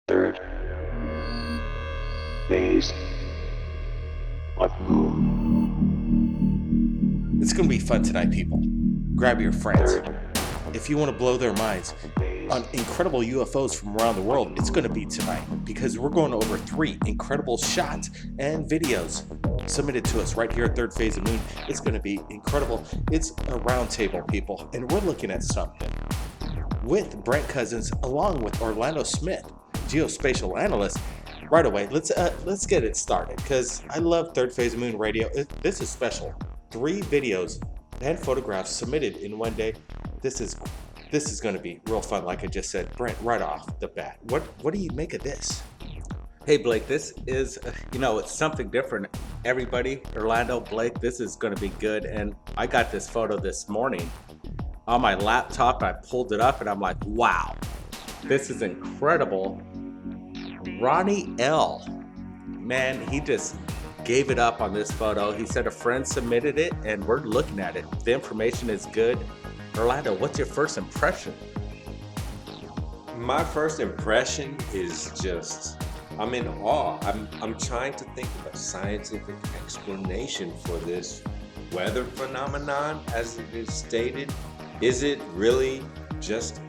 Third phase of moon. It's going to be fun tonight, people. Grab your friends. If you want to blow their minds on incredible UFOs from around the world, it's going to be tonight because we're going over 3 incredible shots and videos submitted to us right here at Third Phase of Moon. It's going to be incredible. It's a round table, people, and we're looking at something with Brent Cousins along with Orlando Smith, geospatial analyst. Right away, let's get it started because I love Third Phase of Moon Radio. This is special. 3 videos and photographs submitted in one day. This is going to be real fun, like I just said. Brent, right off the bat, what do you make of this? Hey Blake, this is, it's something different. Everybody, Orlando, Blake, this is going to be good. And I got this photo this morning on my laptop. I pulled it up and I'm like, wow, this is incredible. Ronnie L. Man, he just gave it up on this photo. He said a friend submitted it and we're looking at it. The information is good. Orlando, what's your first impression? My first impression is just, I'm in awe. I'm trying to think of a scientific explanation for this weather phenomenon as it is stated. Is it really just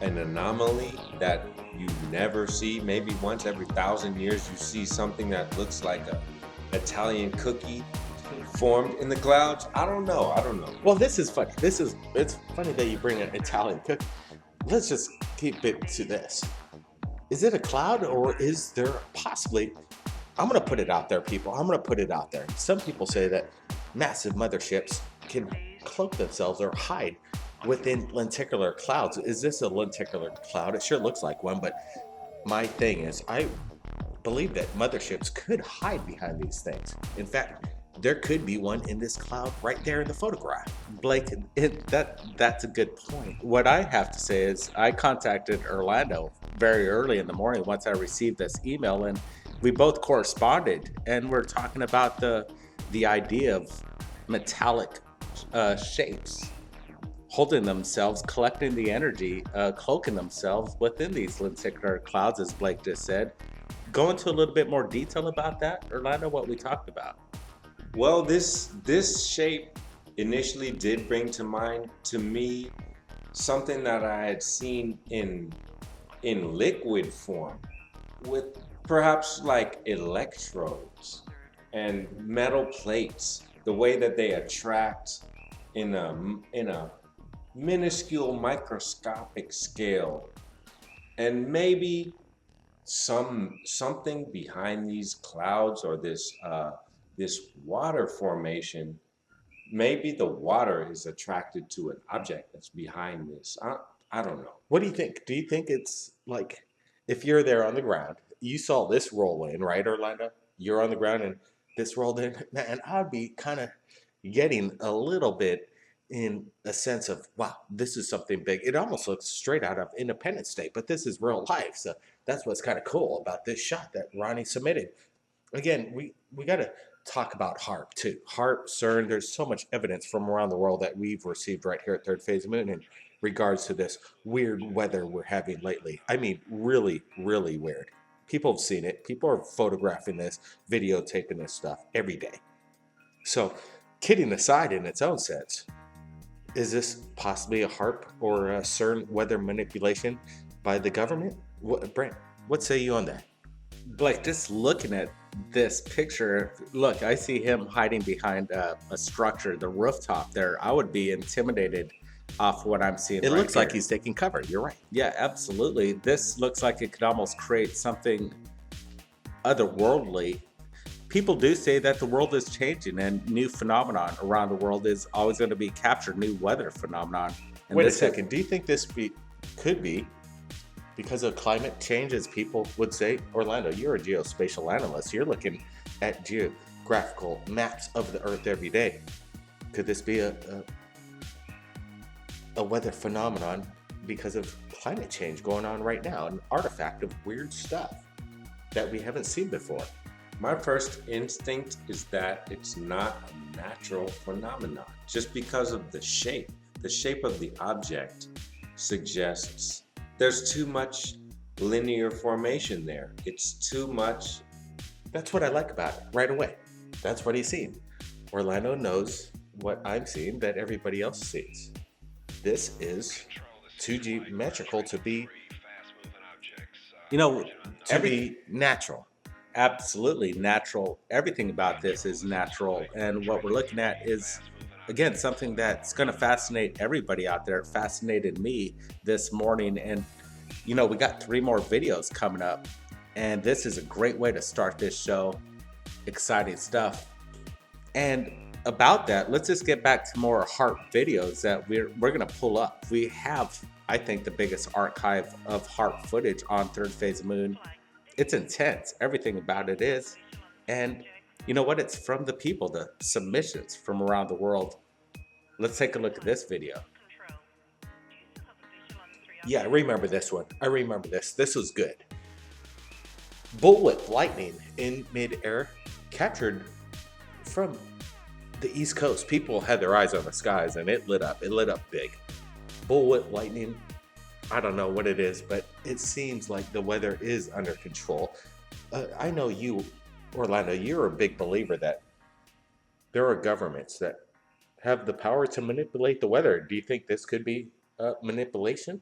an anomaly that you never see? Maybe once every 1,000 years you see something that looks like a Italian cookie formed in the clouds. I don't know. Well, this is funny. It's funny that you bring an Italian cookie. Let's just keep it to this. Is it a cloud or is there possibly, I'm going to put it out there, people. I'm going to put it out there. Some people say that massive motherships can cloak themselves or hide within lenticular clouds. Is this a lenticular cloud? It sure looks like one, but my thing is, I believe that motherships could hide behind these things. In fact, there could be one in this cloud right there in the photograph. Blake, that's a good point. What I have to say is I contacted Orlando very early in the morning once I received this email, and we both corresponded, and we're talking about the idea of metallic shapes holding themselves, collecting the energy, cloaking themselves within these lenticular clouds, as Blake just said. Go into a little bit more detail about that, Orlando, what we talked about. Well, this shape initially did bring to mind to me something that I had seen in liquid form with perhaps like electrodes and metal plates, the way that they attract in a minuscule microscopic scale, and maybe something behind these clouds or this water formation. Maybe the water is attracted to an object that's behind this. I don't know. What do you think? Do you think it's like, if you're there on the ground, you saw this roll in, right, Orlando? You're on the ground and this rolled in. Man, I'd be kind of getting a little bit in a sense of, wow, this is something big. It almost looks straight out of Independence Day, but this is real life. So that's what's kind of cool about this shot that Ronnie submitted. Again, we got to talk about Harp too. Harp, CERN, there's so much evidence from around the world that we've received right here at Third Phase of Moon in regards to this weird weather we're having lately. I mean, really, really weird. People have seen it. People are photographing this, videotaping this stuff every day. So, kidding aside in its own sense, is this possibly a Harp or a CERN weather manipulation by the government? Brent, what say you on that? Blake, just looking at this picture, look, I see him hiding behind a structure, the rooftop there. I would be intimidated off what I'm seeing. It right looks here. like he's taking cover. You're right. Yeah, absolutely. This looks like it could almost create something otherworldly. People do say that the world is changing and new phenomenon around the world is always going to be captured, new weather phenomenon. And Wait a second. Do you think this could be because of climate change, as people would say? Orlando, you're a geospatial analyst. You're looking at geographical maps of the Earth every day. Could this be a weather phenomenon because of climate change going on right now, an artifact of weird stuff that we haven't seen before? My first instinct is that it's not a natural phenomenon, just because of the shape. The shape of the object suggests there's too much linear formation there. It's too much. That's what I like about it right away. That's what he's seeing. Orlando knows what I'm seeing that everybody else sees. This is too geometrical to be, be natural. Absolutely natural. Everything about this is natural. And what we're looking at is, again, something that's going to fascinate everybody out there. It fascinated me this morning. And, we got 3 more videos coming up. And this is a great way to start this show. Exciting stuff. And about that, let's just get back to more Harp videos that we're going to pull up. We have, I think, the biggest archive of Harp footage on Third Phase of Moon. It's intense. Everything about it is. And you know what? It's from the people, the submissions from around the world. Let's take a look at this video. Yeah, I remember this one. I remember this. This was good. Bullwhip lightning in midair, captured from the East Coast. People had their eyes on the skies and it lit up. It lit up big. Bullwhip lightning. I don't know what it is, but it seems like the weather is under control. I know you, Orlando, you're a big believer that there are governments that have the power to manipulate the weather. Do you think this could be manipulation?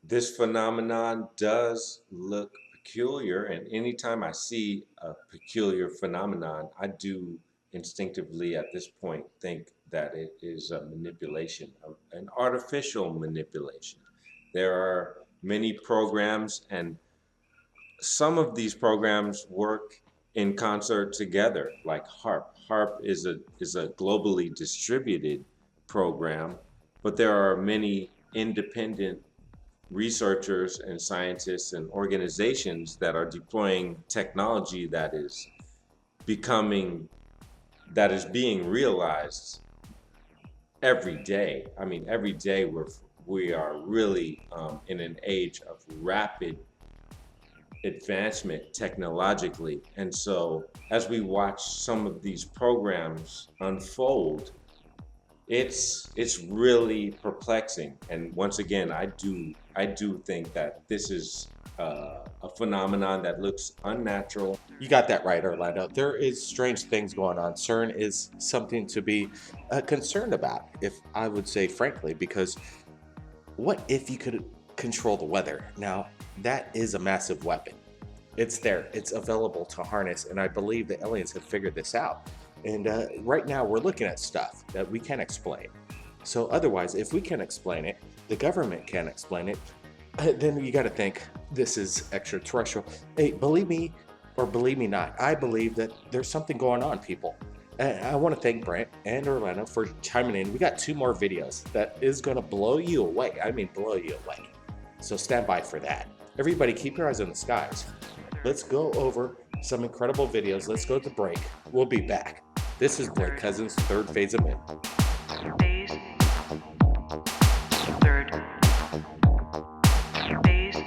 This phenomenon does look peculiar, and anytime I see a peculiar phenomenon, I do instinctively at this point think that it is a manipulation, an artificial manipulation. There are many programs, and some of these programs work in concert together, like Harp. Harp is a globally distributed program, but there are many independent researchers and scientists and organizations that are deploying technology that is being realized every day. I mean, every day we are really in an age of rapid advancement technologically. And so as we watch some of these programs unfold, it's really perplexing. And once again, I do think that this is a phenomenon that looks unnatural. You got that right, Orlando. There is strange things going on. CERN is something to be concerned about, if I would say frankly, because what if you could control the weather? Now, that is a massive weapon. It's there. It's available to harness, and I believe the aliens have figured this out. And right now, we're looking at stuff that we can't explain. So otherwise, if we can't explain it, the government can't explain it, then you got to think this is extraterrestrial. Hey, believe me or believe me not, I believe that there's something going on, people. And I want to thank Brent and Orlando for chiming in. We got 2 more videos that is going to blow you away. I mean, blow you away. So stand by for that. Everybody, keep your eyes on the skies. Let's go over some incredible videos. Let's go to the break. We'll be back. This is Blake Cousins' Third Phase of Moon. Phase. Third. Phase.